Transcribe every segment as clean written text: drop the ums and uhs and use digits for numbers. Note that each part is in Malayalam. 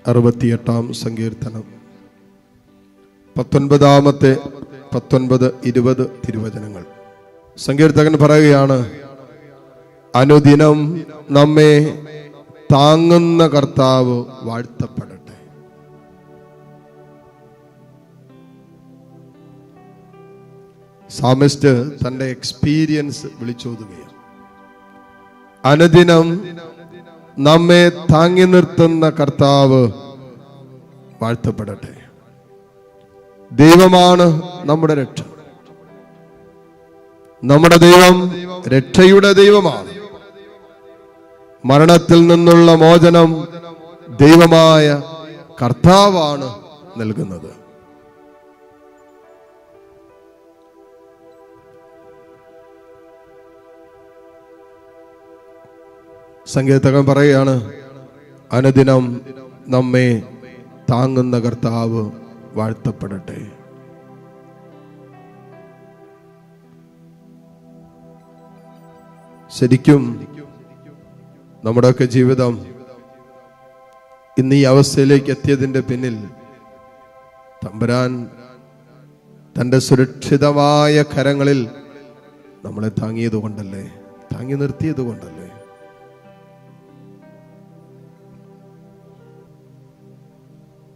68 സങ്കീർത്തനം 19, 20 തിരുവചനങ്ങൾ. സങ്കീർത്തകൻ പറയുകയാണ്, അനുദിനം നമ്മെ താങ്ങുന്ന കർത്താവ് വാഴ്ത്തപ്പെടട്ടെ. സാമിസ്റ്റ് തന്റെ എക്സ്പീരിയൻസ് വിളിച്ചോതുകയാണ്. അനുദിനം നമ്മെ താങ്ങി നിർത്തുന്ന കർത്താവ് വാഴ്ത്തപ്പെടട്ടെ. ദൈവമാണ് നമ്മുടെ രക്ഷ. നമ്മുടെ ദൈവം രക്ഷയുടെ ദൈവമാണ്. മരണത്തിൽ നിന്നുള്ള മോചനം ദൈവമായ കർത്താവാണ് നൽകുന്നത്. സങ്കീർത്തകൻ പറയുകയാണ്, അനുദിനം നമ്മെ താങ്ങുന്ന കർത്താവ് വാഴ്ത്തപ്പെടട്ടെ. ശരിക്കും നമ്മുടെയൊക്കെ ജീവിതം ഇന്ന് ഈ അവസ്ഥയിലേക്ക് എത്തിയതിന്റെ പിന്നിൽ തമ്പുരാൻ തന്റെ സുരക്ഷിതമായ കരങ്ങളിൽ നമ്മളെ താങ്ങിയത് കൊണ്ടല്ലേ, താങ്ങി നിർത്തിയത് കൊണ്ടല്ലേ.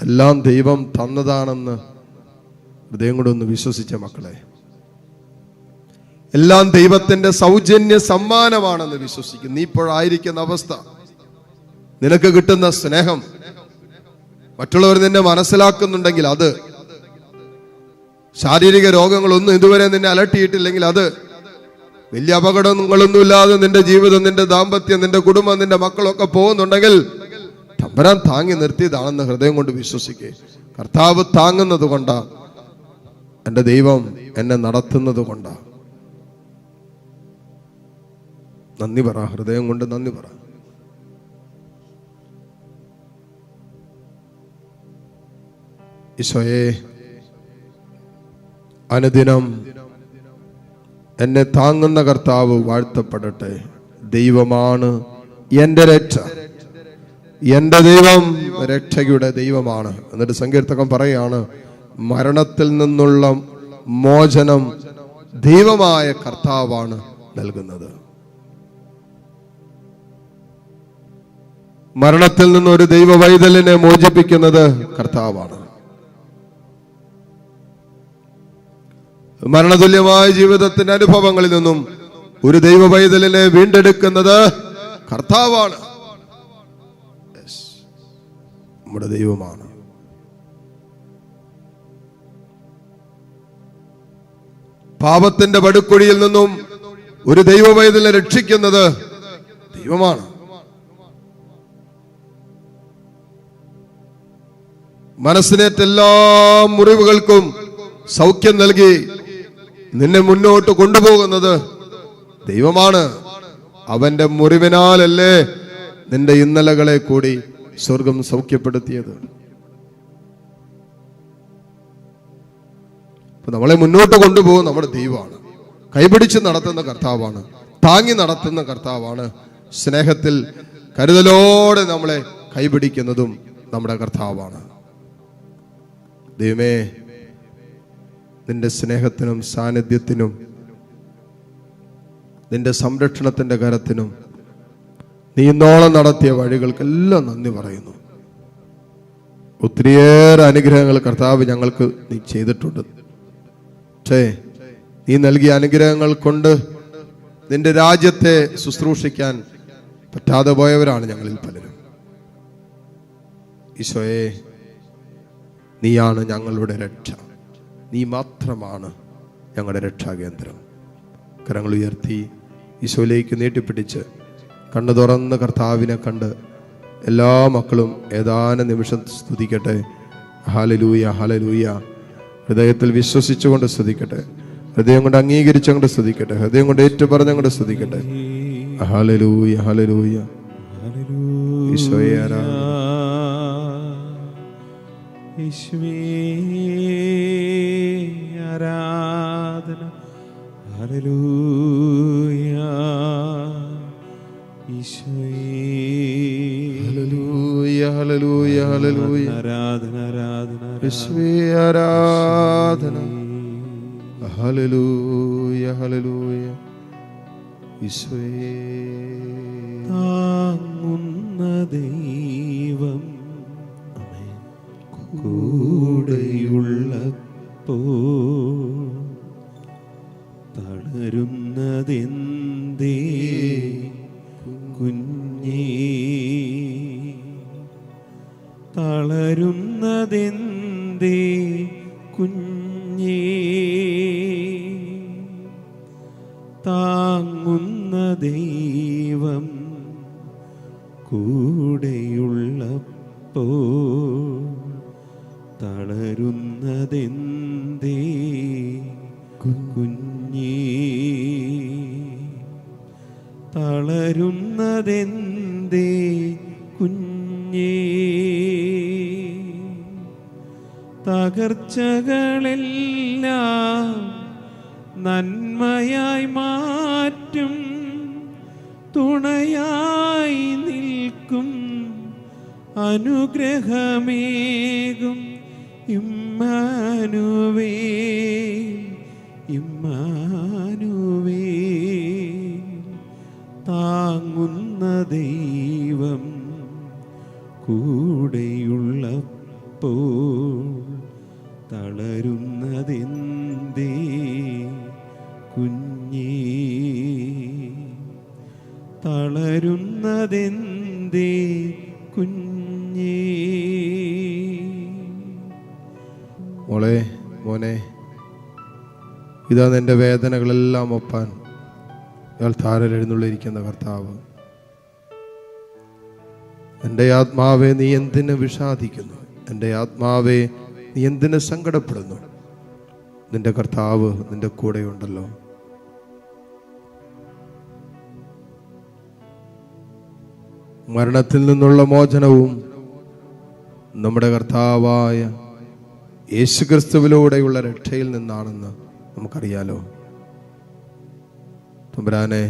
എല്ലാം ദൈവം തന്നതാണെന്ന് ഹൃദയം കൂടെ ഒന്ന് വിശ്വസിച്ച മക്കളെ, എല്ലാം ദൈവത്തിന്റെ സൗജന്യ സമ്മാനമാണെന്ന് വിശ്വസിക്കും. നീ ഇപ്പോഴായിരിക്കുന്ന അവസ്ഥ, നിനക്ക് കിട്ടുന്ന സ്നേഹം, മറ്റുള്ളവർ നിന്നെ മനസ്സിലാക്കുന്നുണ്ടെങ്കിൽ അത്, ശാരീരിക രോഗങ്ങളൊന്നും ഇതുവരെ നിന്നെ അലട്ടിയിട്ടില്ലെങ്കിൽ അത്, വലിയ അപകടങ്ങളൊന്നുമില്ലാതെ നിന്റെ ജീവിതം, നിന്റെ ദാമ്പത്യം, നിന്റെ കുടുംബം, നിന്റെ മക്കളൊക്കെ പോകുന്നുണ്ടെങ്കിൽ തമ്പുരാൻ താങ്ങി നിർത്തിയതാണെന്ന് ഹൃദയം കൊണ്ട് വിശ്വസിക്കേ. കർത്താവ് താങ്ങുന്നത് കൊണ്ടാ, എൻ്റെ ദൈവം എന്നെ നടത്തുന്നത് കൊണ്ടാ. നന്ദി പറ, ഹൃദയം കൊണ്ട് നന്ദി പറ. ഈശോയെ, അനുദിനം എന്നെ താങ്ങുന്ന കർത്താവ് വാഴ്ത്തപ്പെടട്ടെ. ദൈവമാണ് എൻ്റെ രക്ഷ, എൻ്റെ ദൈവം രക്ഷയുടെ ദൈവമാണ്. എന്നിട്ട് സങ്കീർത്തകൻ പറയാണ്, മരണത്തിൽ നിന്നുള്ള മോചനം ദൈവമായ കർത്താവാണ് നൽകുന്നത്. മരണത്തിൽ നിന്ന് ഒരു ദൈവ വൈതലിനെ മോചിപ്പിക്കുന്നത് കർത്താവാണ്. മരണതുല്യമായ ജീവിതത്തിന്റെ അനുഭവങ്ങളിൽ നിന്നും ഒരു ദൈവ വൈതലിനെ വീണ്ടെടുക്കുന്നത് കർത്താവാണ്. നമ്മുടെ ദൈവമാണ്. പാപത്തിന്റെ പടുക്കുഴിയിൽ നിന്നും ഒരു ദൈവ വൈതലിനെ രക്ഷിക്കുന്നത് ദൈവമാണ്. മനസ്സിനേറ്റ എല്ലാ മുറിവുകൾക്കും സൗഖ്യം നൽകി നിന്നെ മുന്നോട്ട് കൊണ്ടുപോകുന്നത് ദൈവമാണ്. അവന്റെ മുറിവിനാലല്ലേ നിന്റെ ഇന്നലകളെ കൂടി സ്വർഗം സൗഖ്യപ്പെടുത്തിയത്. നമ്മളെ മുന്നോട്ട് കൊണ്ടുപോകും നമ്മുടെ ദൈവമാണ്. കൈപിടിച്ച് നടത്തുന്ന കർത്താവാണ്, താങ്ങി നടത്തുന്ന കർത്താവാണ്. സ്നേഹത്തിൽ കരുതലോടെ നമ്മളെ കൈപിടിക്കുന്നതും നമ്മുടെ കർത്താവാണ്. ദൈവമേ, നിന്റെ സ്നേഹത്തിനും സാന്നിധ്യത്തിനും നിന്റെ സംരക്ഷണത്തിന്റെ കരത്തിനും നീ ഇന്നോളം നടത്തിയ വഴികൾക്കെല്ലാം നന്ദി പറയുന്നു. ഒത്തിരിയേറെ അനുഗ്രഹങ്ങൾ കർത്താവ് ഞങ്ങൾക്ക് നീ ചെയ്തിട്ടുണ്ട്. പക്ഷേ നീ നൽകിയ അനുഗ്രഹങ്ങൾ കൊണ്ട് നിന്റെ രാജ്യത്തെ ശുശ്രൂഷിക്കാൻ പറ്റാതെ പോയവരാണ് ഞങ്ങളിൽ പലരും. ഈശോയെ, നീയാണ് ഞങ്ങളുടെ രക്ഷ. നീ മാത്രമാണ് ഞങ്ങളുടെ രക്ഷാകേന്ദ്രം. കരങ്ങൾ ഉയർത്തി ഈശോയിലേക്ക് നീട്ടിപ്പിടിച്ച് കണ്ണു തുറന്ന് കർത്താവിനെ കണ്ട് എല്ലാ മക്കളും ഏതാനും നിമിഷം സ്തുതിക്കട്ടെ. ഹല്ലേലൂയ, ഹല്ലേലൂയ. ഹൃദയത്തിൽ വിശ്വസിച്ചുകൊണ്ട് സ്തുതിക്കട്ടെ, ഹൃദയം കൊണ്ട് അംഗീകരിച്ചുകൊണ്ട് സ്തുതിക്കട്ടെ, ഹൃദയം കൊണ്ട് ഏറ്റുപറഞ്ഞുകൊണ്ട് സ്തുതിക്കട്ടെ. ഹല്ലേലൂയ, ഹല്ലേലൂയ. ഈശോയെ ആരാധന. ഹല്ലേലൂയ. ഈശോയെ, ഹല്ലേലൂയ. ഹല്ലേലൂയ ഹല്ലേലൂയ ആരാധന ആരാധന യേശുവേ ആരാധന ഹല്ലേലൂയ ഹല്ലേലൂയ യേശുവേ താങ്ങുന്ന ദൈവം കൂടെയുള്ളപ്പോ തളരുന്നതെന്തേ കുഞ്ഞേ, തളരുന്നതെന്തേ കുഞ്ഞേ, താങ്ങുന്ന ദൈവം കൂടെയുള്ളപ്പോ തളരുന്നതെന്തേ കുഞ്ഞേ, തളരുന്നതെന്തേ കുഞ്ഞേ. തകർച്ചകളെല്ലാം നന്മയായി മാറ്റും തുണയായി നിൽക്കും അനുഗ്രഹമേകും ഇമ്മാനുവേൽ ഇമ്മാനുവേൽ. താങ്ങുന്ന ദൈവം കൂടെയുള്ളപ്പോൾ തളരുന്നതെന്തേ കുഞ്ഞേ, തളരുന്നതെന്തേ കുഞ്ഞേ. മോളെ മോനെ, ഇതാ നിന്റെ വേദനകളെല്ലാം ഒപ്പാൻ ഇയാൾ താരൽ എഴുന്നള്ളിയിരിക്കുന്ന കർത്താവ്. എൻ്റെ ആത്മാവെ നീ എന്തിന് വിഷാദിക്കുന്നു? എൻ്റെ ആത്മാവെ നീ എന്തിന് സങ്കടപ്പെടുന്നു? നിന്റെ കർത്താവ് നിന്റെ കൂടെയുണ്ടല്ലോ. മരണത്തിൽ നിന്നുള്ള മോചനവും നമ്മുടെ കർത്താവായ യേശുക്രിസ്തുവിലൂടെയുള്ള രക്ഷയിൽ നിന്നാണെന്ന് നമുക്കറിയാലോ. തമ്പുരാനെ,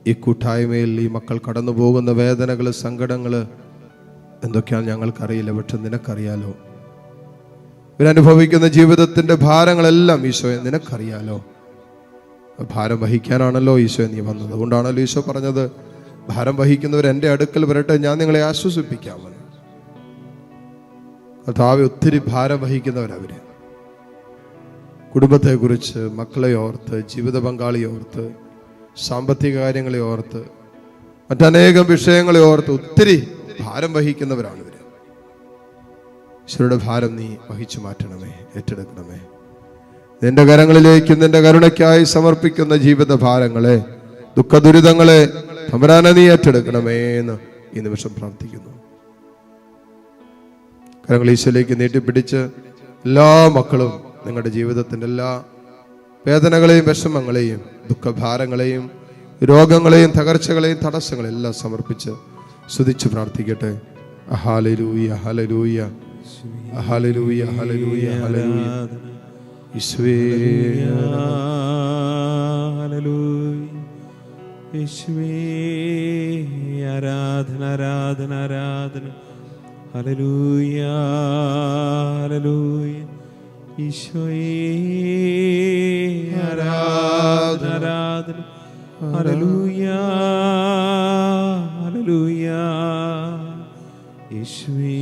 ഈ കൂട്ടായ്മയിൽ ഈ മക്കൾ കടന്നു പോകുന്ന വേദനകൾ, സങ്കടങ്ങൾ എന്തൊക്കെയാണ് ഞങ്ങൾക്കറിയില്ല, പക്ഷെ നിനക്കറിയാലോ. ഇവരനുഭവിക്കുന്ന ജീവിതത്തിന്റെ ഭാരങ്ങളെല്ലാം ഈശോയെ നിനക്കറിയാലോ. ഭാരം വഹിക്കാനാണല്ലോ ഈശോ നീ വന്നത്. അതുകൊണ്ടാണല്ലോ ഈശോ പറഞ്ഞത്, ഭാരം വഹിക്കുന്നവർ എൻ്റെ അടുക്കൽ വരട്ടെ, ഞാൻ നിങ്ങളെ ആശ്വസിപ്പിക്കാമെന്ന്. കർത്താവേ, ഒത്തിരി ഭാരം വഹിക്കുന്നവരവര്. കുടുംബത്തെക്കുറിച്ച്, മക്കളെ ഓർത്ത്, ജീവിത പങ്കാളിയെ ഓർത്ത്, സാമ്പത്തിക കാര്യങ്ങളെ ഓർത്ത്, മറ്റനേകം വിഷയങ്ങളെ ഓർത്ത് ഒത്തിരി ഭാരം വഹിക്കുന്നവരാണ് ഇവര്. ഈശോയുടെ ഭാരം നീ വഹിച്ചു മാറ്റണമേ, ഏറ്റെടുക്കണമേ. നിന്റെ കരങ്ങളിലേക്ക് നിന്റെ കരുണയ്ക്കായി സമർപ്പിക്കുന്ന ജീവിത ഭാരങ്ങളെ, ദുഃഖ ദുരിതങ്ങളെ തമ്പുരാനെ നീ ഏറ്റെടുക്കണമേ എന്ന് ഈ നിമിഷം പ്രാർത്ഥിക്കുന്നു. കരങ്ങൾ ഈശോയിലേക്ക് നീട്ടിപ്പിടിച്ച് എല്ലാ മക്കളും നിങ്ങളുടെ ജീവിതത്തിൻ്റെ എല്ലാ വേദനകളെയും വിഷമങ്ങളെയും ദുഃഖഭാരങ്ങളെയും രോഗങ്ങളെയും തകർച്ചകളെയും തടസ്സങ്ങളെയും എല്ലാം സമർപ്പിച്ച് സ്തുതിച്ച് പ്രാർത്ഥിക്കട്ടെ. ഹല്ലേലൂയ ഹല്ലേലൂയ ഹല്ലേലൂയ ഹല്ലേലൂയ ഹല്ലേലൂയ. യേശുവേ ഹല്ലേലൂയ, യേശുവേ ആരാധന ആരാധന ആരാധന. ഹല്ലേലൂയ ഹല്ലേലൂയ, ഈശോയേ ആരാധന ആരാധന. ഹല്ലേലൂയ ഹല്ലേലൂയ, യേശുവേ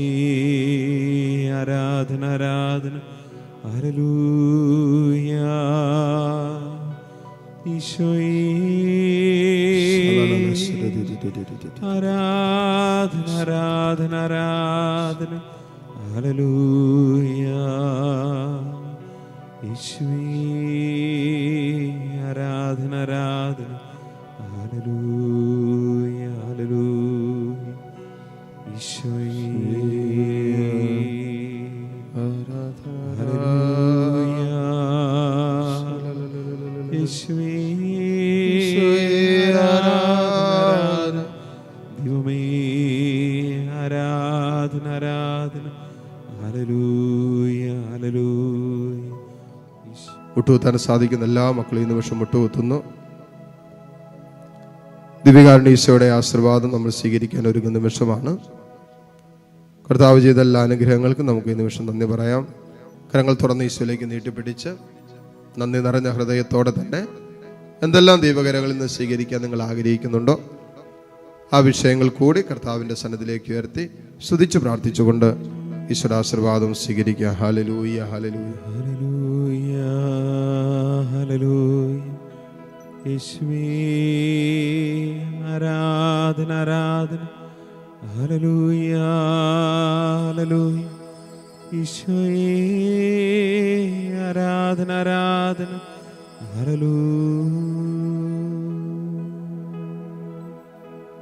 ആരാധന ആരാധന. ഹല്ലേലൂയ, ഈശോയേ ആരാധന ആരാധന ആരാധന. ഹല്ലേലൂയ, യേശുവേ ആരാധന ആരാധന. ഹല്ലേലൂയ ഹല്ലേലൂയ, ഈശോയേ ഹല്ലേലൂയ, യേശുവേ ആരാധന. ദൈവമേ ആരാധന ആരാധന. Hallelujah hallelujah. മുട്ടുകുത്താൻ സാധിക്കുന്ന എല്ലാ മക്കളും ഈ നിമിഷം മുട്ടുകുത്തുന്നു. ദിവ്യകാരുണ്യ ഈശോയുടെ ആശീർവാദം നമ്മൾ സ്വീകരിക്കാൻ ഒരുങ്ങുന്ന നിമിഷമാണ്. കർത്താവ് ചെയ്ത എല്ലാ അനുഗ്രഹങ്ങൾക്കും നമുക്ക് ഈ നിമിഷം നന്ദി പറയാം. കരങ്ങൾ തുറന്ന് ഈശോയിലേക്ക് നീട്ടിപ്പിടിച്ച് നന്ദി നിറഞ്ഞ ഹൃദയത്തോടെ തന്നെ എന്തെല്ലാം ദൈവകരങ്ങളിൽ നിന്ന് സ്വീകരിക്കാൻ നിങ്ങൾ ആഗ്രഹിക്കുന്നുണ്ടോ ആ വിഷയങ്ങൾ കൂടി കർത്താവിൻ്റെ സന്നിധിയിലേക്ക് ഉയർത്തി സ്തുതിച്ച് പ്രാർത്ഥിച്ചുകൊണ്ട് ഈശ്വരാശീർവാദം സ്വീകരിക്കുക. ഹല്ലേലൂയ, ഹല്ലേലൂയ. ഹല്ലേലൂയ, ഹല്ലേലൂയ. യേശുവേ ആരാധന, ആരാധന. Hallelujah, hallelujah. ഈശോയേ ആരാധന, ആരാധന. ഹല്ലേലൂയ.